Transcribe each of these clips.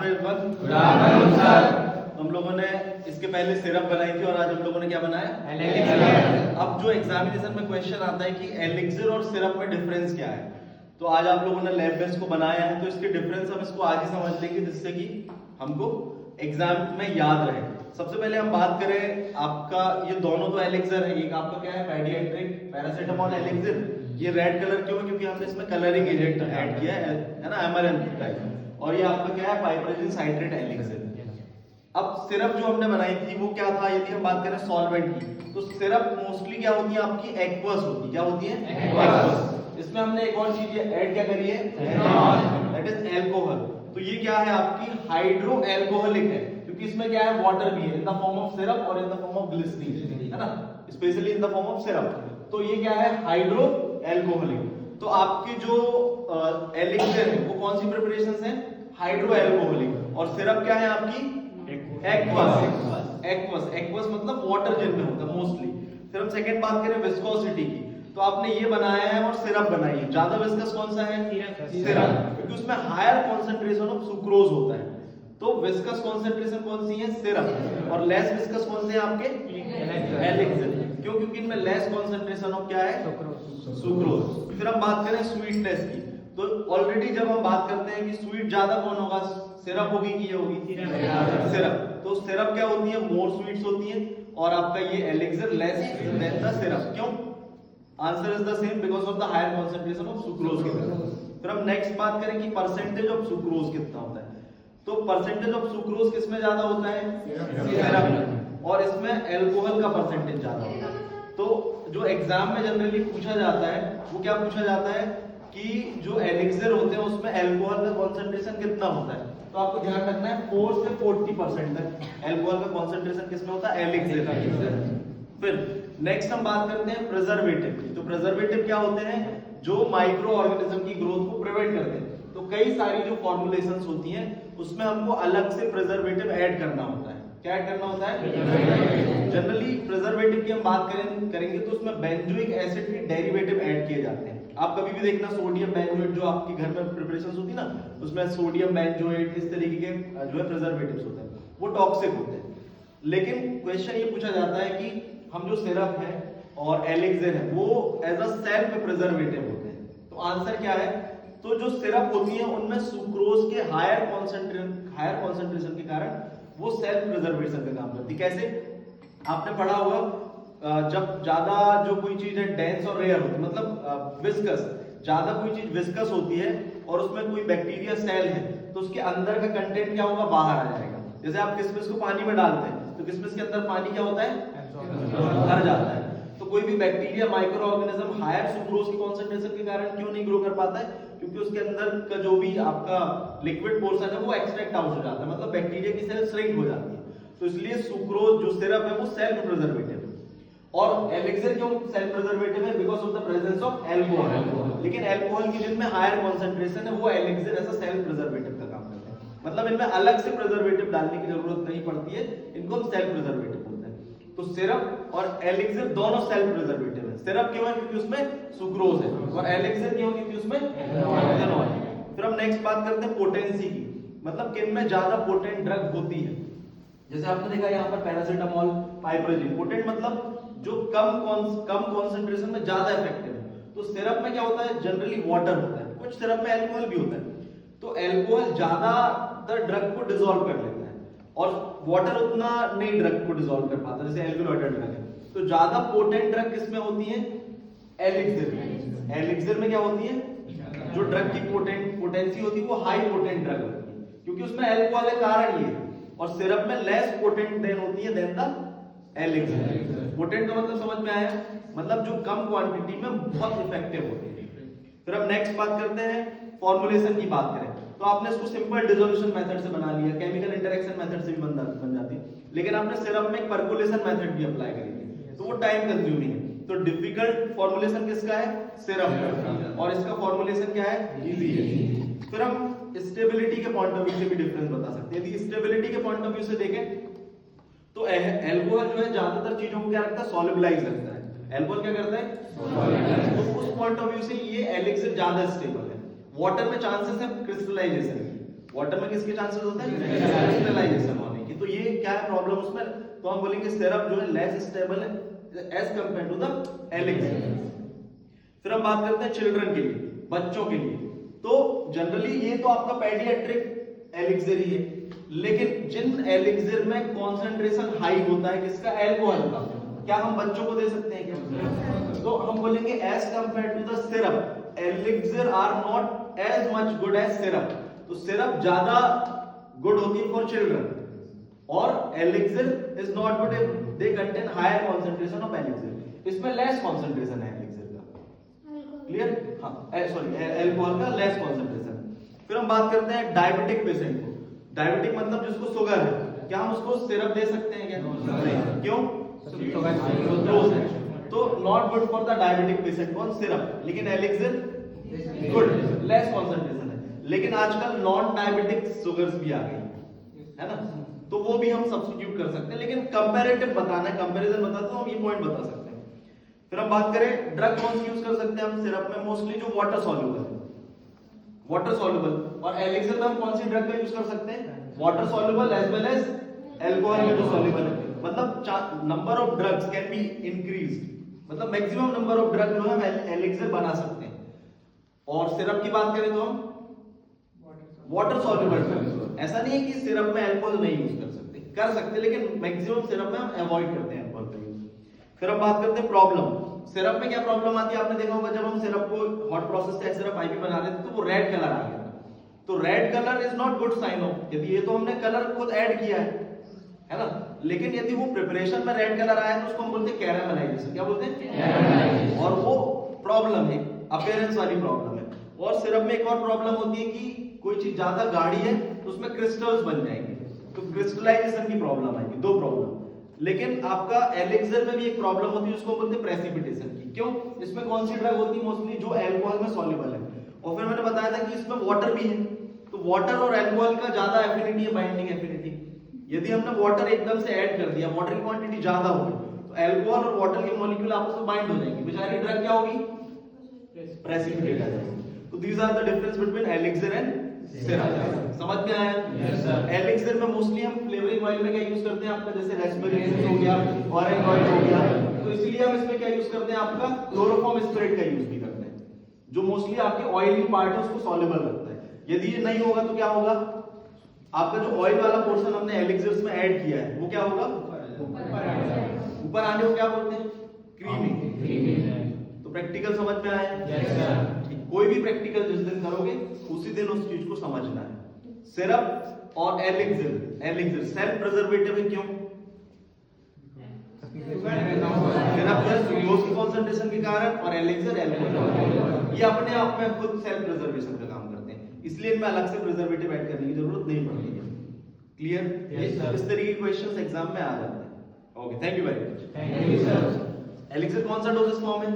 Afternoon everyone. Good afternoon sir. हम लोगों ने इसके पहले सिरप बनाई थी और आज हम लोगों ने क्या बनाया? एलिक्सिर। अब जो एग्जामिनेशन में क्वेश्चन आता है कि एलिक्सिर और सिरप में डिफरेंस क्या है, तो आज आप लोगों ने लैब में इसको बनाया है, तो इसके डिफरेंस हम इसको आज ही समझ लेंगे जिससे कि हमको एग्जाम में याद रहे। सबसे पहले हम बात करें, आपका ये दोनों तो एलिक्सिर है, एक आपका क्या है पेडियाट्रिक पैरासीटामोल एलिक्सिर। ये रेड कलर क्यों है? क्योंकि हमने इसमें कलरिंग एजेंट ऐड किया है ना, एमआरएन टाइप। और ये आपका क्या है पाइपरजिन साइट्रेट एलिक्सिर। अब सिरप जो हमने बनाई थी वो क्या था? यदि हम बात करें सॉल्वेंट की, तो सिरप मोस्टली क्या होती है आपकी एक्वस होती है। क्या होती है? एक्वस। इसमें हमने एक और चीज ऐड क्या करी है? That is alcohol. तो ये क्या है आपकी हाइड्रो एल्कोहलिक है, क्योंकि इसमें क्या है वाटर भी है in the form of syrup और in the form of glycerine, है ना, especially in the form of syrup. तो ये क्या है हाइड्रो एल्कोहलिक। तो आपकी जो एलिक्सिर है वो कौन सी प्रिपरेशंस है? Hydro alcoholic. और सिरप क्या है आपकी? एक्वस। एक्वस मतलब वाटर जिनमें होता है मोस्टली। फिर हम सेकंड बात करें विस्कोसिटी की, तो आपने ये बनाया है और सिरप बनाई है। ज्यादा विस्कस कौन सा है? सिरप, क्योंकि उसमें हायर कॉन्सेंट्रेशन ऑफ सुक्रोज होता है। तो विस्कस कॉन्सेंट्रेशन कौन सी है? सिरप। और लेस विस्कस कौन से हैं आपके? एलिक्सिर। क्यों? क्योंकि इनमें लेस कॉन्सेंट्रेशन ऑफ क्या है? सुक्रोज। फिर हम बात करें स्वीटनेस की, तो ऑलरेडी जब हम बात करते हैं कि स्वीट ज्यादा कौन होगा, सिरप होगी कि ये होगी? सिरप। तो सिरप क्या होती है? मोर स्वीट्स होती है। और आपका ये elixir less than the syrup. क्यों? Answer is the same, because of the higher concentration of sucrose के कारण। फिर हम नेक्स्ट बात करें कि परसेंटेज ऑफ सुक्रोज कितना होता है, तो परसेंटेज ऑफ सुक्रोज किसमें ज्यादा होता है? सिरप में। और इसमें एल्कोहल का परसेंटेज ज्यादा होता है। तो जो एग्जाम में जनरली पूछा जाता है वो क्या पूछा जाता है कि जो एलिक्सिर होते हैं उसमें एल्कोहल का कॉन्सेंट्रेशन कितना होता है। तो आपको ध्यान रखना है 4 से 40% तक एल्कोहल का कॉन्सेंट्रेशन किसमें होता है? एलिक्सिर का। फिर नेक्स्ट हम बात करते हैं प्रिजर्वेटिव की। तो प्रिजर्वेटिव क्या होते हैं? जो माइक्रो ऑर्गेनिज्म की ग्रोथ को प्रिवेंट करते हैं। तो कई सारी जो फॉर्मुलेशंस होती हैं उसमें हमको अलग से प्रिजर्वेटिव ऐड करना होता है। क्या ऐड करना होता है? जनरली प्रिजर्वेटिव की हम बात करेंगे तो उसमें बेंजोइक एसिड के डेरिवेटिव ऐड किए जाते हैं। आप कभी भी देखना सोडियम बेंजोएट जो आपकी घर में प्रिपरेशंस होती है ना, उसमें सोडियम बेंजोएट इस तरीके के जो है प्रिजर्वेटिव्स होते हैं, वो टॉक्सिक होते हैं। लेकिन क्वेश्चन ये पूछा जाता है कि हम जो सिरप है और एलिक्सिर है वो एज अ सेल्फ प्रिजर्वेटिव होते हैं। तो आंसर क्या है? तो जो सिरप होती है उनमें सुक्रोज के हायर कॉन्सेंट्रेशन के कारण वो सेल्फ प्रिजर्वेशन का काम करती है। कैसे? आपने पढ़ा होगा जब ज्यादा जो कोई चीज है डेंस और रेयर होती है, मतलब विस्कस, ज्यादा कोई चीज विस्कस होती है और उसमें कोई बैक्टीरिया सेल है, तो उसके अंदर का कंटेंट क्या होगा? बाहर आ जाएगा। जैसे आप किशमिश को पानी में डालते हैं तो किशमिश के अंदर पानी क्या होता है? भर जाता है। तो कोई भी bacteria microorganism higher sucrose के कॉन्सेंट्रेशन के कारण क्यों नहीं ग्रो कर पाता है? क्योंकि उसके अंदर का जो भी आपका लिक्विड पोर्शन है वो एक्सट्रैक्ट आउट हो जाता है, मतलब बैक्टीरिया की सेल श्रिंक हो जाती है। तो इसलिए सुक्रोज जो सिरप है वो सेल्फ प्रिजर्वेटिव है। और एलिक्सिर क्यों सेल्फ प्रिजर्वेटिव है? Because of the presence of alcohol. लेकिन एल्कोहल की जिनमें हायर कॉन्सेंट्रेशन है वो एलिक्सिर ऐसा सेल्फ प्रिजर्वेटिव का काम करते हैं। मतलब इनमें अलग से प्रिजर्वेटिव डालने की जरूरत नहीं पड़ती है, इनको हम सेल्फ प्रिजर्वेटिव बोलते हैं। तो सिरप और एलिक्सिर दोनों सेल्फ प्रिजर्वेटिव है। सिरप क्यों है? क्योंकि उसमें सुक्रोज है। और एलिक्सिर क्यों? क्योंकि उसमें एथेनॉल है। फिर हम नेक्स्ट बात करते हैं पोटेंसी की, मतलब किन में ज्यादा पोटेंट ड्रग होती है। जैसे आपने देखा यहाँ पर पैरासीटामोल, पाइपरजिन, पोटेंट मतलब जो कम कॉन्सेंट्रेशन में ज्यादा इफेक्टिव है। तो सिरप में क्या होता है? जनरली वाटर होता है, कुछ सिरप में अल्कोहल भी होता है। तो अल्कोहल ज्यादातर ड्रग को डिसॉल्व कर लेता है और वाटर उतना नहीं ड्रग को डिसॉल्व कर पाता, जैसे एल्कलॉइड ड्रग है। तो ज्यादा पोटेंट ड्रग किसमें होती है? एलिक्सिर में। एलिक्सिर में क्या होती है? जो ड्रग की पोटेंसी होती है वो हाई पोटेंट ड्रग होती है, क्योंकि उसमें अल्कोहल है, कारण ये है। और सिरप में लेस पोटेंट देन होती है देन द एलिक्सिर। पोटेंट का मतलब समझ में आया? मतलब जो कम क्वांटिटी में बहुत इफेक्टिव होती है। फिर हम नेक्स्ट बात करते हैं फॉर्मुलेशन की बात करें, तो आपने इसको सिंपल डिसोल्यूशन मेथड से बना लिया, केमिकल इंटरेक्शन मेथड से भी बन जाती है। लेकिन आपने सिरप में एक परकोलेशन मेथड भी अप्लाई करी है, तो वो टाइम कंज्यूमिंग है। तो डिफिकल्ट फॉर्मुलेशन किसका है? सिरप का। और इसका फॉर्मुलेशन क्या है? इजी है। फिर हम स्टेबिलिटी के पॉइंट ऑफ व्यू से भी डिफरेंस बता सकते हैं। यदि स्टेबिलिटी के पॉइंट ऑफ व्यू से देखें तो एल्कोहल जो है ज्यादातर चीजों को क्या रखता है? सॉल्युबलाइज रखता है। एल्कोहल क्या करता है? तो उस पॉइंट ऑफ व्यू से ये एलिक्सिर ज्यादा स्टेबल है। वाटर में चांसेस है क्रिस्टलाइजेशन की, वाटर में किसके चांसेस होते हैं, क्रिस्टलाइजेशन होने की। तो ये क्या है प्रॉब्लम उसमें, तो हम बोलेंगे सिरप जो है लेस स्टेबल है as compare to the elixir. फिर हम बात करते हैं चिल्ड्रन के लिए, बच्चों के लिए। तो जनरली ये तो आपका पेडियाट्रिक एलिक्सिर ही है, लेकिन जिन एलिक्सिर में कॉन्सेंट्रेशन हाई होता है किसका, अल्कोहल का, क्या हम बच्चों को दे सकते हैं क्या? तो हम बोलेंगे as compare to the syrup elixir are not as much good as syrup. तो सिरप ज्यादा गुड होती है फॉर चिल्ड्रन और elixir is not good if they contain higher concentration of elixir. इसमें लेस कॉन्सेंट्रेशन है एलिक्सिर का, clear? हाँ, sorry, alcohol का लेस कॉन्सेंट्रेशन। फिर हम बात करते हैं डायबिटिक पेशेंट को। डायबिटिक मतलब जिसको शुगर है, क्या हम उसको सिरप दे सकते हैं क्या? नहीं। क्यों? तो not good for the diabetic patient कौन, सिरप। लेकिन एलिक्सिर गुड, लेस कॉन्सेंट्रेशन है। लेकिन आजकल नॉन डायबिटिक शुगर्स भी आ गई है ना, तो वो भी हम सब्स्टिट्यूट कर सकते हैं। लेकिन कंपैरेटिव बताना है, कंपैरिजन बताते हैं, हम ये पॉइंट बता सकते हैं। फिर हम बात करें ड्रग कौन सी यूज कर सकते हैं हम सिरप में, मोस्टली जो वाटर सॉल्युबल है, वाटर सॉल्युबल। और एलिक्सिर में हम कौन सी ड्रग का यूज कर सकते हैं, water soluble as well as alcohol में जो सॉल्युबल है। मतलब number of drugs can be increased, मतलब मैक्सिमम नंबर ऑफ ड्रग जो है हम एलिक्सिर बना सकते हैं। और सिरप की बात करें तो हम वाटर सॉल्युबल, ऐसा नहीं है कि सिरप में अल्कोहल नहीं यूज कर सकते, लेकिन मैक्सिमम सिरप में हम अवॉइड करते हैं अल्कोहल का यूज। फिर हम बात करते हैं प्रॉब्लम, सिरप में क्या प्रॉब्लम आती है, आपने देखा होगा जब हम सिरप को हॉट प्रोसेस से सिरप आईवी बना देते तो वो रेड कलर आ गया। तो red colour is not good sign of, यदि ये तो हमने कलर खुद ऐड किया है ना, लेकिन यदि वो प्रिपरेशन में रेड कलर आया तो उसको हम बोलते हैं कैरामेलाइजेशन। क्या बोलते हैं? और वो प्रॉब्लम है, अपीयरेंस वाली प्रॉब्लम है। और सिरप में एक और प्रॉब्लम होती है कि कोई चीज ज्यादा गाढ़ी है तो उसमें क्रिस्टल्स बन जाएंगे, तो क्रिस्टलाइजेशन की प्रॉब्लम आएगी, दो प्रॉब्लम। लेकिन आपका एलिक्सिर में भी एक प्रॉब्लम होती है, उसको बोलते हैं प्रेसिपिटेशन की। क्यों? इसमें कौन सी ड्रग होती है मोस्टली, जो अल्कोहल में सॉल्युबल है। और फिर मैंने बताया था कि इसमें वाटर भी है, तो वाटर और अल्कोहल का ज्यादा एफिनिटी है, बाइंडिंग एफिनिटी। यदि हमने वाटर एकदम से ऐड कर दिया, वाटर की क्वांटिटी ज्यादा हो गई, तो अल्कोहल और वाटर के मॉलिक्यूल आपस में बाइंड हो जाएंगे, बेचारी ड्रग क्या होगी, प्रेसिपिटेट आ जाएगी। तो these are the difference between elixir and syrup. समझ में आया? Yes sir. एलिक्सिर में मोस्टली हम फ्लेवरिंग ऑयल में क्या यूज करते हैं आपका, जैसे रेस्पबेरी जूस हो गया, ऑरेंज ऑयल हो गया, तो इसलिए हम इसमें क्या यूज करते हैं आपका क्लोरोफॉर्म स्प्रेड का यूज भी करते हैं, जो मोस्टली आपके ऑयली पार्ट है उसको सॉल्युबल रखता है। यदि ये नहीं होगा तो क्या होगा, आपका जो ऑयल वाला पोर्शन हमने एलिक्सिर्स में ऐड किया है वो क्या होगा, ऊपर आने को क्या बोलते हैं, क्रीमी। तो प्रैक्टिकल समझ में आया? Yes sir. ठीक, कोई भी प्रैक्टिकल जिस दिन करोगे उसी दिन उस चीज को समझना है। सिरप और एलिक्सिर सेल्फ प्रिजर्वेटिव है, क्यों? सिरप ग्लूकोज की कंसंट्रेशन के कारण और एलिक्सिर अल्कोहल, ये अपने आप में खुद सेल्फ प्रिजर्वेशन का काम करते हैं, इसलिए इनमें अलग से प्रिजर्वेटिव ऐड करने की जरूरत नहीं पड़ती है। क्लियर? इस तरीके के क्वेश्चंस एग्जाम में आ जाते हैं। Okay, thank you very much. Thank you sir. Elixir कौन सा डोसेज फॉर्म है?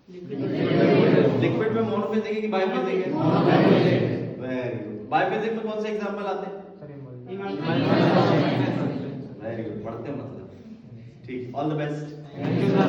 लिक्विड में मोनोफेजिक है कि बायोफेजिक है? Very good. बायोफेजिक में कौन से एग्जांपल आते हैं? वेरी गुड, पढ़ते हैं मतलब। ठीक, all the best. Thank you sir.